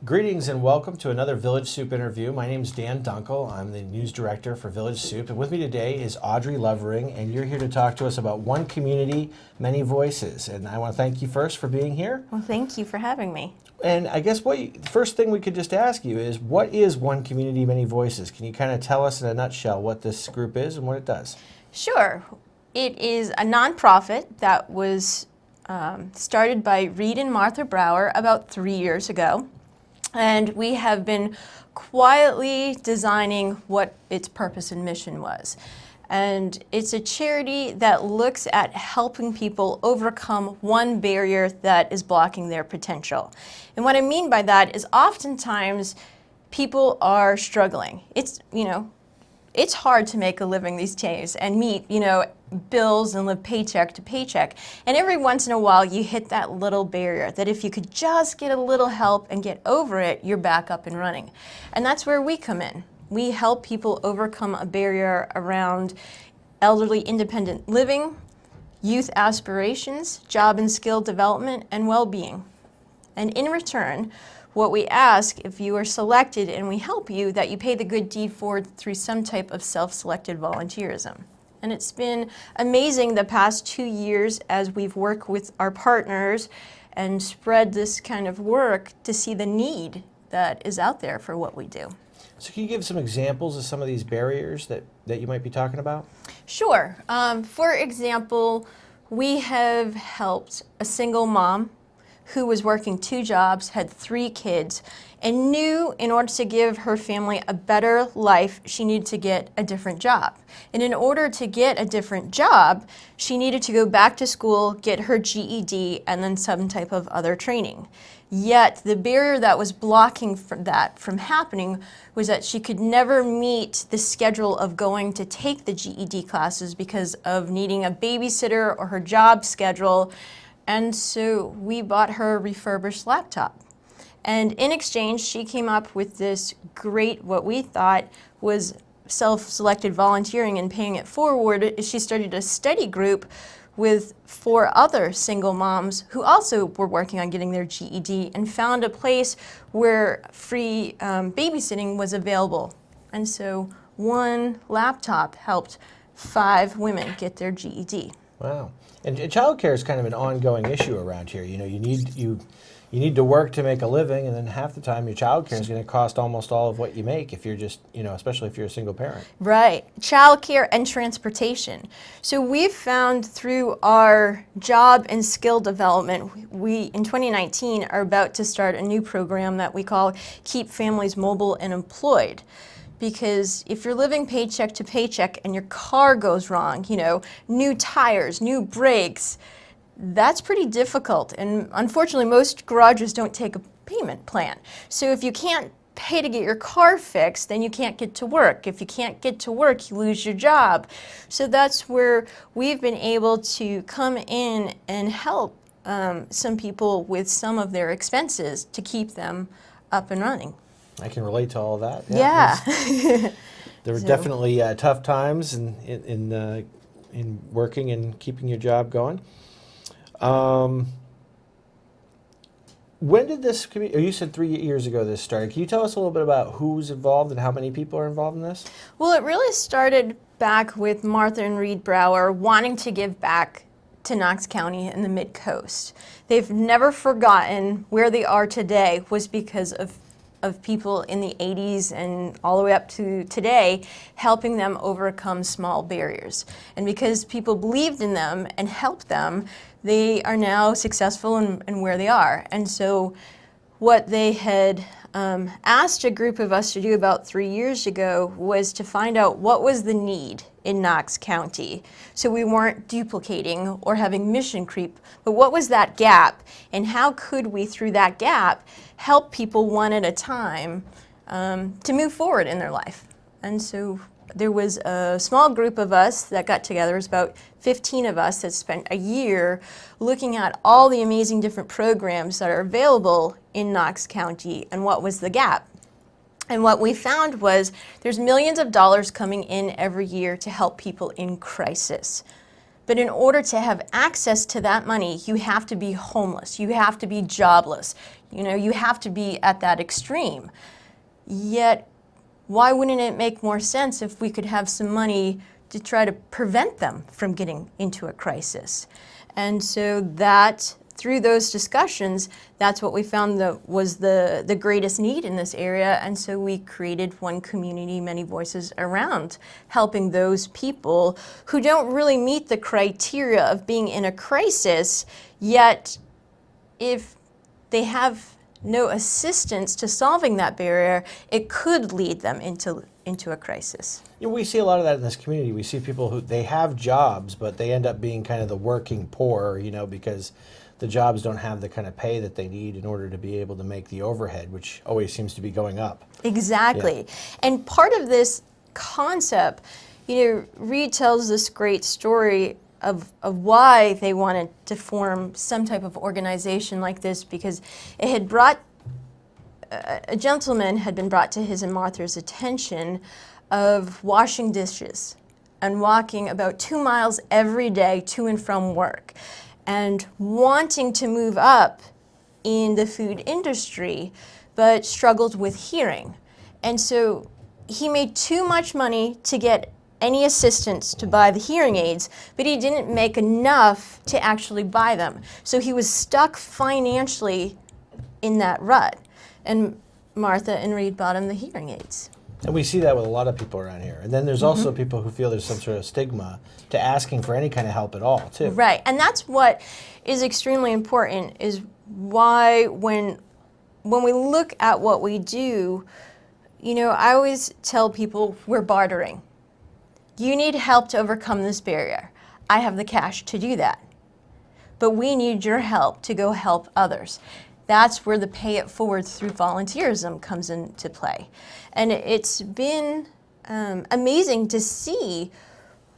Greetings and welcome to another VillageSoup interview. My name is Dan Dunkel. I'm the news director for VillageSoup, and with me today is Audrey Lovering, and you're here to talk to us about One Community, Many Voices. And I want to thank you first for being here. Well, thank you for having me. And I guess the first thing we could just ask you is, what is One Community, Many Voices? Can you kind of tell us in a nutshell what this group is and what it does? Sure. It is a nonprofit that was started by Reade and Martha Brower about 3 years ago. And we have been quietly designing what its purpose and mission was. And it's a charity that looks at helping people overcome one barrier that is blocking their potential. And what I mean by that is oftentimes people are struggling. It's hard to make a living these days and meet, bills and live paycheck to paycheck. And every once in a while you hit that little barrier that if you could just get a little help and get over it, you're back up and running. And that's where we come in. We help people overcome a barrier around elderly independent living, youth aspirations, job and skill development, and well-being. And in return, what we ask, if you are selected and we help you, that you pay the good deed forward through some type of self-selected volunteerism. And it's been amazing the past 2 years as we've worked with our partners and spread this kind of work to see the need that is out there for what we do. So can you give some examples of some of these barriers that you might be talking about? Sure. For example, we have helped a single mom who was working 2 jobs, had 3 kids, and knew in order to give her family a better life, she needed to get a different job. And in order to get a different job, she needed to go back to school, get her GED, and then some type of other training. Yet the barrier that was blocking that from happening was that she could never meet the schedule of going to take the GED classes because of needing a babysitter or her job schedule. And so we bought her a refurbished laptop. And in exchange, she came up with this great, what we thought was self-selected volunteering and paying it forward. She started a study group with 4 other single moms who also were working on getting their GED and found a place where free babysitting was available. And so one laptop helped 5 women get their GED. Wow. And childcare is kind of an ongoing issue around here. You need to work to make a living, and then half the time your childcare is going to cost almost all of what you make if you're just, especially if you're a single parent. Right. Childcare and transportation. So we've found through our job and skill development, we in 2019 are about to start a new program that we call Keep Families Mobile and Employed. Because if you're living paycheck to paycheck and your car goes wrong, new tires, new brakes, that's pretty difficult. And unfortunately, most garages don't take a payment plan. So if you can't pay to get your car fixed, then you can't get to work. If you can't get to work, you lose your job. So that's where we've been able to come in and help some people with some of their expenses to keep them up and running. I can relate to all of that. Yeah. There were definitely tough times in working and keeping your job going. When did this community, you said 3 years ago this started. Can you tell us a little bit about who's involved and how many people are involved in this? Well, it really started back with Martha and Reade Brower wanting to give back to Knox County and the Mid-Coast. They've never forgotten where they are today was because of people in the 80s and all the way up to today, helping them overcome small barriers. And because people believed in them and helped them, they are now successful in where they are. And so what they had asked a group of us to do about 3 years ago was to find out what was the need in Knox County. So we weren't duplicating or having mission creep, but what was that gap and how could we, through that gap, help people one at a time to move forward in their life. And so there was a small group of us that got together. It was about 15 of us that spent a year looking at all the amazing different programs that are available in Knox County and what was the gap. And what we found was there's millions of dollars coming in every year to help people in crisis. But in order to have access to that money, you have to be homeless. You have to be jobless. You know, you have to be at that extreme. Yet, why wouldn't it make more sense if we could have some money to try to prevent them from getting into a crisis? And so that, through those discussions, that's what we found that was the greatest need in this area. And so we created One Community, Many Voices around helping those people who don't really meet the criteria of being in a crisis, yet if they have no assistance to solving that barrier, it could lead them into a crisis. You know, we see a lot of that in this community. We see people who they have jobs, but they end up being kind of the working poor, you know, because the jobs don't have the kind of pay that they need in order to be able to make the overhead, which always seems to be going up. Exactly. Yeah. And part of this concept, you know, Reade tells this great story of why they wanted to form some type of organization like this, because it had brought, a gentleman had been brought to his and Martha's attention of washing dishes and walking about 2 miles every day to and from work and wanting to move up in the food industry, but struggled with hearing. And so he made too much money to get any assistance to buy the hearing aids, but he didn't make enough to actually buy them. So he was stuck financially in that rut. And Martha and Reade bought him the hearing aids. And we see that with a lot of people around here. And then there's also people who feel there's some sort of stigma to asking for any kind of help at all, too. Right, and that's what is extremely important, is why when we look at what we do, you know, I always tell people we're bartering. You need help to overcome this barrier. I have the cash to do that. But we need your help to go help others. That's where the pay it forward through volunteerism comes into play. And it's been amazing to see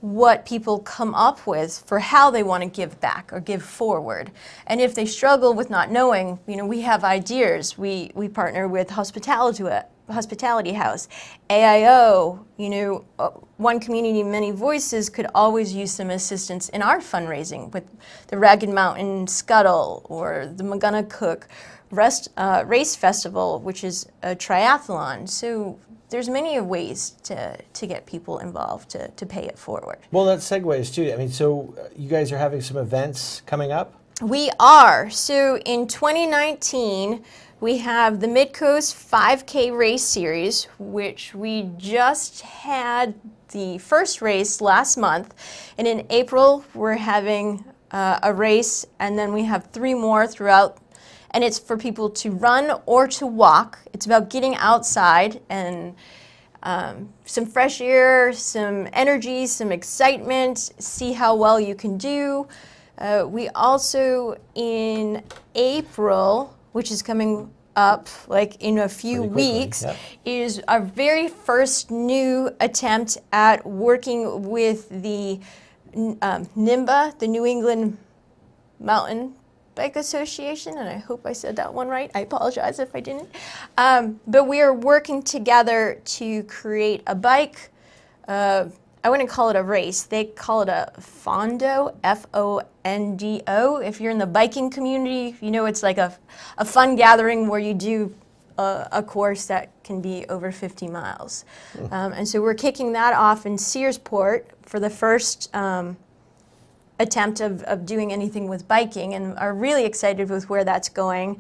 what people come up with for how they want to give back or give forward. And if they struggle with not knowing, you know, we have ideas. We partner with Hospitality House, AIO, you know, One Community, Many Voices could always use some assistance in our fundraising with the Ragged Mountain Scuttle or the McGonagall Race Festival, which is a triathlon. So there's many ways to get people involved to pay it forward. Well, that segues too. I mean, so you guys are having some events coming up? We are. So in 2019, we have the Mid-Coast 5K race series, which we just had the first race last month. And in April, we're having a race, and then we have 3 more throughout. And it's for people to run or to walk. It's about getting outside and some fresh air, some energy, some excitement, see how well you can do. We also, in April, which is coming up like in a few weeks, yep, is our very first new attempt at working with the NIMBA, the New England Mountain Bike Association, and I hope I said that one right. I apologize if I didn't. But we are working together to create a bike. I wouldn't call it a race. They call it a Fondo, F-O-N-D-O. If you're in the biking community, you know it's like a fun gathering where you do a course that can be over 50 miles. And so we're kicking that off in Searsport for the first attempt of doing anything with biking, and are really excited with where that's going.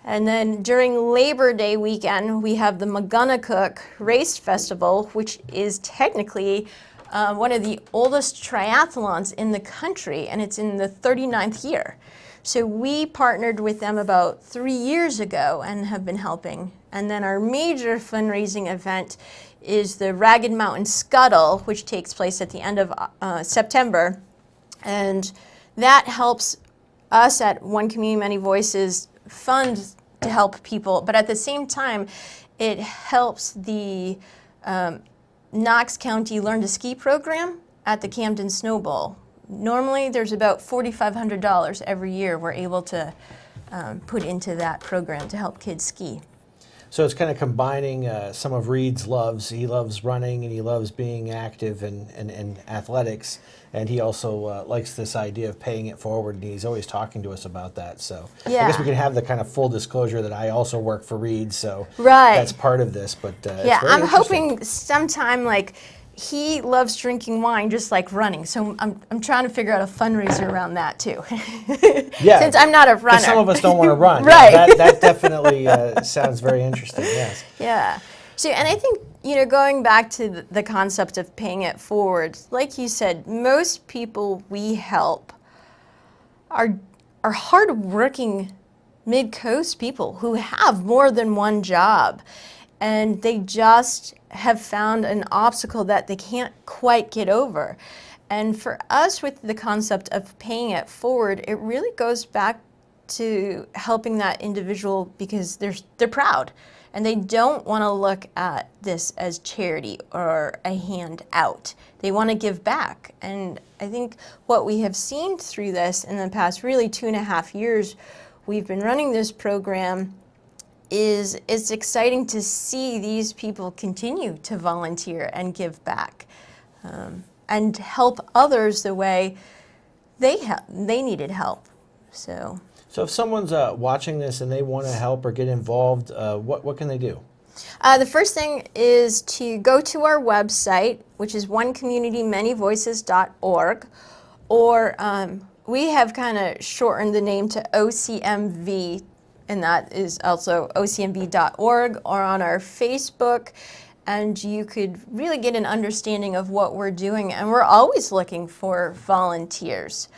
And then during Labor Day weekend, we have the McGonagall Race Festival, which is technically one of the oldest triathlons in the country, and it's in the 39th year. So we partnered with them about 3 years ago and have been helping. And then our major fundraising event is the Ragged Mountain Scuttle, which takes place at the end of September. And that helps us at One Community, Many Voices fund to help people, but at the same time, it helps the Knox County Learn to Ski program at the Camden Snow Bowl. Normally, there's about $4,500 every year we're able to put into that program to help kids ski. So it's kind of combining some of Reade's loves. He loves running and he loves being active and athletics. And he also likes this idea of paying it forward, and he's always talking to us about that. So I guess we can have the kind of full disclosure that I also work for Reade, so that's part of this. But yeah, I'm hoping sometime like he loves drinking wine just like running. So I'm trying to figure out a fundraiser around that too. Yeah, since I'm not a runner. Some of us don't want to run. Right. Yeah, that definitely sounds very interesting. Yes. Yeah. So, and I think, going back to the concept of paying it forward, like you said, most people we help are hardworking mid-coast people who have more than one job, and they just have found an obstacle that they can't quite get over. And for us, with the concept of paying it forward, it really goes back to helping that individual because they're proud. And they don't want to look at this as charity or a handout. They want to give back. And I think what we have seen through this in the past really 2.5 years we've been running this program is it's exciting to see these people continue to volunteer and give back and help others the way they needed help. So if someone's watching this and they want to help or get involved, what can they do? The first thing is to go to our website, which is onecommunitymanyvoices.org, or we have kind of shortened the name to OCMV, and that is also ocmv.org, or on our Facebook, and you could really get an understanding of what we're doing, and we're always looking for volunteers.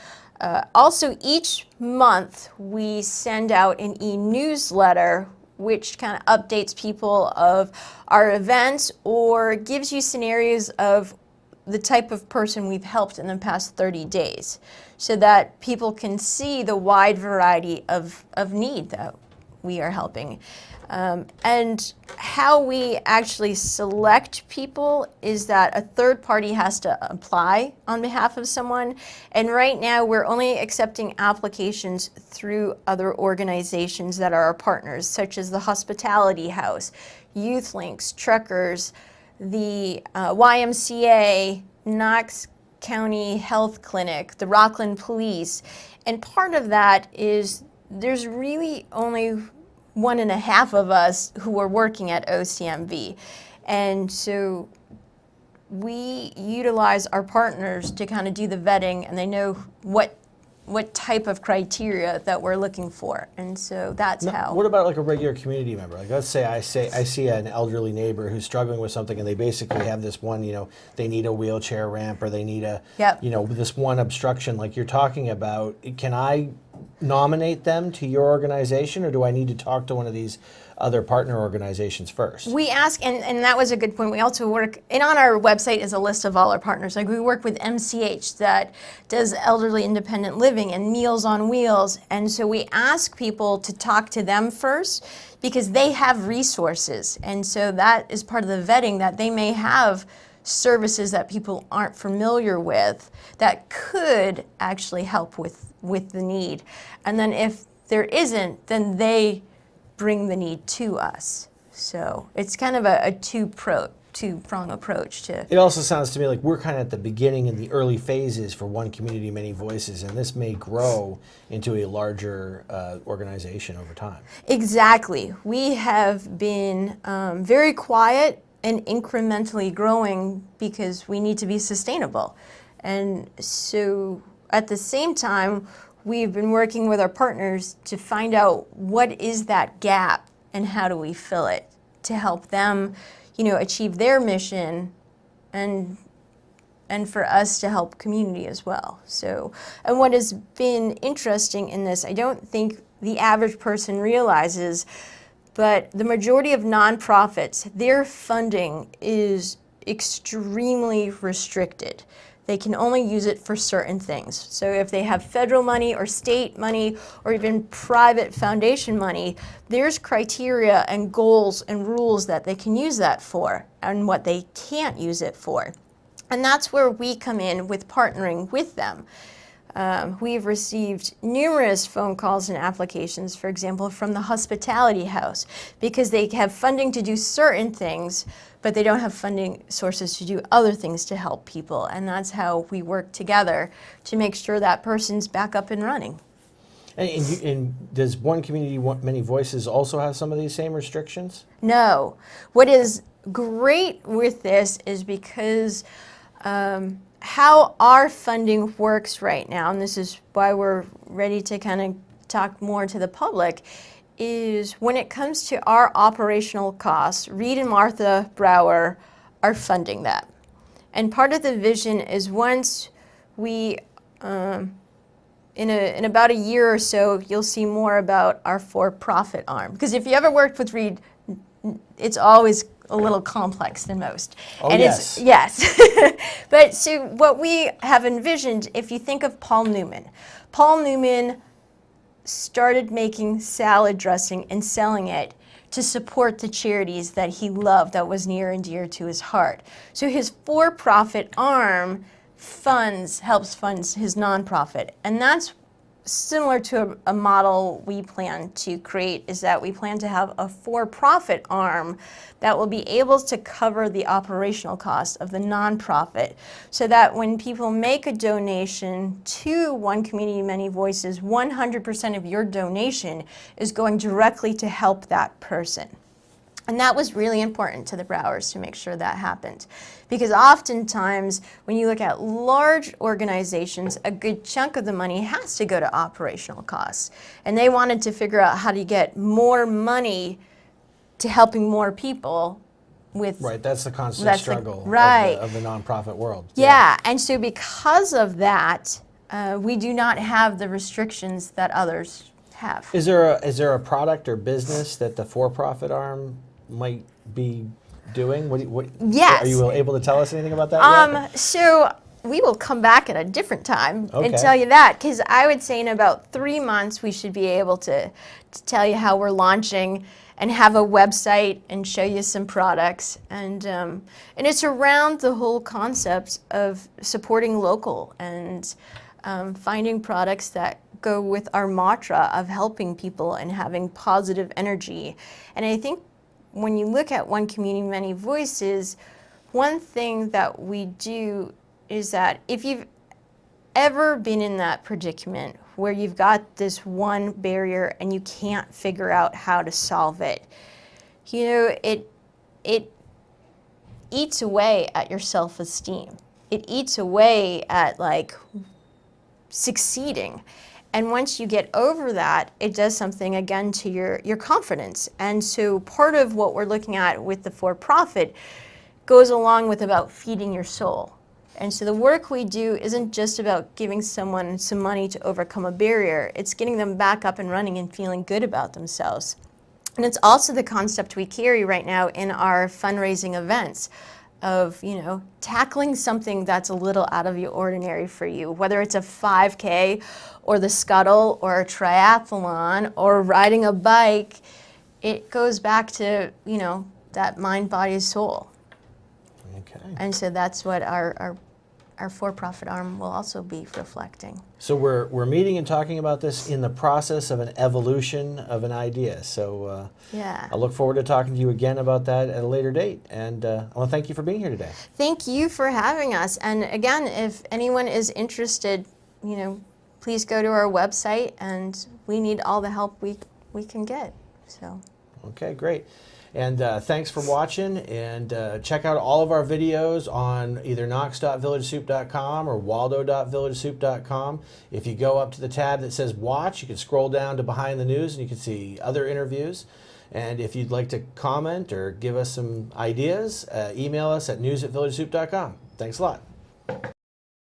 Also, each month we send out an e-newsletter which kind of updates people of our events or gives you scenarios of the type of person we've helped in the past 30 days so that people can see the wide variety of need that we are helping. And how we actually select people is that a third party has to apply on behalf of someone. And right now we're only accepting applications through other organizations that are our partners, such as the Hospitality House, Youth Links, Truckers, the YMCA, Knox County Health Clinic, the Rockland Police. And part of that is there's really only 1.5 of us who are working at OCMV. And so we utilize our partners to kind of do the vetting, and they know what type of criteria that we're looking for. And so that's how. What about like a regular community member? Like let's say I see an elderly neighbor who's struggling with something, and they basically have this one, they need a wheelchair ramp or they need a, this one obstruction like you're talking about. Can I nominate them to your organization, or do I need to talk to one of these other partner organizations first? We ask, and that was a good point. We also work, and on our website is a list of all our partners. Like we work with MCH that does elderly independent living and Meals on Wheels. And so we ask people to talk to them first because they have resources. And so that is part of the vetting, that they may have services that people aren't familiar with that could actually help with the need. And then if there isn't, then they bring the need to us. So it's kind of a two-prong approach to. It also sounds to me like we're kind of at the beginning in the early phases for One Community, Many Voices, and this may grow into a larger organization over time. Exactly. We have been very quiet and incrementally growing because we need to be sustainable. And so at the same time, we've been working with our partners to find out what is that gap and how do we fill it to help them, achieve their mission and for us to help community as well. So, and what has been interesting in this, I don't think the average person realizes, but the majority of nonprofits, their funding is extremely restricted. They can only use it for certain things. So if they have federal money or state money or even private foundation money, there's criteria and goals and rules that they can use that for and what they can't use it for. And that's where we come in with partnering with them. We've received numerous phone calls and applications, for example, from the hospitality house, because they have funding to do certain things, but they don't have funding sources to do other things to help people. And that's how we work together to make sure that person's back up and running. And does One Community, Many Voices also have some of these same restrictions? No. What is great with this is because how our funding works right now, and this is why we're ready to kind of talk more to the public, is when it comes to our operational costs, Reade and Martha Brower are funding that. And part of the vision is once we, in about a year or so, you'll see more about our for-profit arm. Because if you ever worked with Reade, it's always a little complex than most. Oh, and yes. Yes. But so what we have envisioned, if you think of Paul Newman started making salad dressing and selling it to support the charities that he loved, that was near and dear to his heart. So his for-profit arm helps fund his nonprofit. And that's similar to a model we plan to create, is that we plan to have a for-profit arm that will be able to cover the operational costs of the nonprofit, so that when people make a donation to One Community, Many Voices, 100% of your donation is going directly to help that person. And that was really important to the Browers to make sure that happened. Because oftentimes, when you look at large organizations, a good chunk of the money has to go to operational costs. And they wanted to figure out how to get more money to helping more people with... Right, that's the constant struggle of the nonprofit world. Yeah, and so because of that, we do not have the restrictions that others have. Is there a product or business that the for-profit arm might be doing? Yes. Are you able to tell us anything about that yet? So we will come back at a different time and Okay. tell you that, because I would say in about 3 months we should be able to tell you how we're launching and have a website and show you some products. And it's around the whole concept of supporting local and finding products that go with our mantra of helping people and having positive energy. And I think when you look at One Community, Many Voices, one thing that we do is that if you've ever been in that predicament where you've got this one barrier and you can't figure out how to solve it, you know, it eats away at your self-esteem. It eats away at like succeeding. And once you get over that, it does something again to your confidence. And so part of what we're looking at with the for-profit goes along with about feeding your soul. And so the work we do isn't just about giving someone some money to overcome a barrier. It's getting them back up and running and feeling good about themselves. And it's also the concept we carry right now in our fundraising events of, you know, tackling something that's a little out of the ordinary for you, whether it's a 5K or the Scuttle or a triathlon or riding a bike. It goes back to, you know, that mind, body, soul. Okay. And so that's what our for-profit arm will also be reflecting. So we're meeting and talking about this in the process of an evolution of an idea. So Yeah. I look forward to talking to you again about that at a later date. And I want to thank you for being here today. Thank you for having us. And again, if anyone is interested, you know, please go to our website, and we need all the help we can get. So. Okay, great. And thanks for watching, and check out all of our videos on either knox.villagesoup.com or waldo.villagesoup.com. If you go up to the tab that says Watch, you can scroll down to Behind the News and you can see other interviews. And if you'd like to comment or give us some ideas, email us at news@villagesoup.com. Thanks a lot.